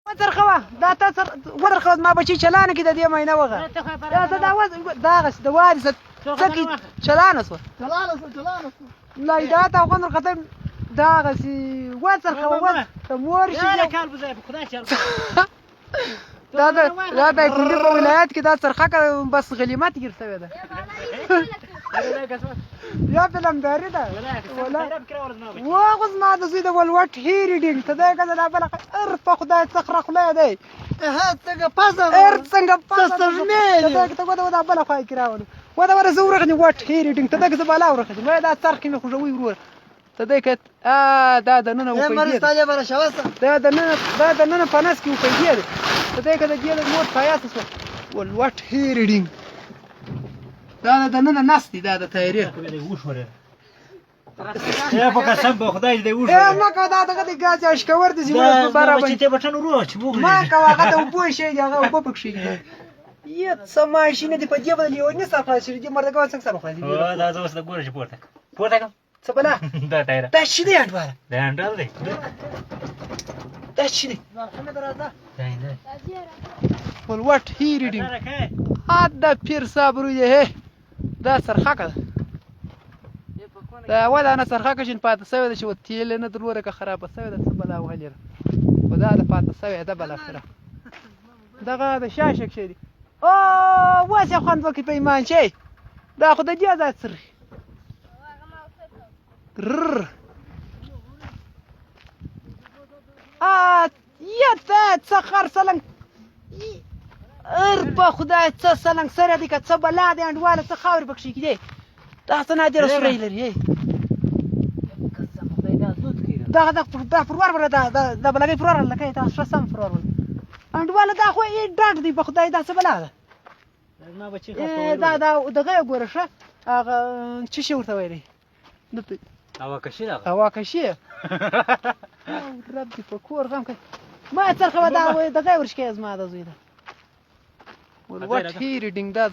وترخوا دا تسر ورخوا ما بچی چلانه کې د دې مینه وغه دا دا غس د وارث څکی چلانه سو لا دا تا غن قدم دا غس وترخوا ته مور شي کار بزای خدای چل دا کلی په ولایت کې دا سرخه بس غلیمت ګرځوي ده یا فلمداري ده واغز ما د زوی د ولوټ هیری ډینګ ته دا کله دا بل ارفع خدای څخره خلای دی څنګه پاسه څنګه پاسه ته ته دا بل خای کراونه ودا ور زوره غني وټ هیری ډینګ ته دا زبالا ورخه ما دا څرخ می خو جوړ ورور ته دا کت دا د نن او مرز تاجه بر شوسه دا د نن پناس کې وکړي ته دا کده دی مور پایاس ولوټ هیری ډینګ دا د نن نستي دا د تاریخ وشوره یا په قسم به خدای دې وشوره ما کا دا دغه غاز اشکور دي زموږ برابر چې ته بټن ورو چې موږ ما کا هغه ته وبو شي هغه وبو پکښي یې سماشینه دی په دې باندې یو نه صفه شي دې مرګه څنګه صفه خلاصي دا زوس د ګور شي پورته څه بلا دا ټایر دا شي دی انډوار دا انډال دی دا شي دی څنګه درازه ولوټ هی ریډینګ دا پیر صاحب روی دا سرخه کړه دا ولا انا سرخه کشن پاتې سوي د شو تیل نه دروره که خراب سوي د څه بلا وهلره ودا د پاتې سوي د بل اخره دغه د شاشک شي او واسه خوان وکي په ایمان شي دا خو د جزا سر یا ته څخر سلنګ په خدای څه سلنګ سره دي که څه بلا دی انډواله څه خاورې پکښې کېدی دا څه نادره سوری لري دا فروار بله دا بلګۍ فروار لکه دا ښه سم فروار بله انډواله دا خو یې ډاډ دی په خدای دا څه بلا ده دا دغه یې ګوره ښه هغه څه شي ورته ویلی هواکشي ده هواکشي رب دې په کور غم کوي ما څرخه به دا دغه یې ورشکی زما د زوی ده ولوټ هی ریډینګ دا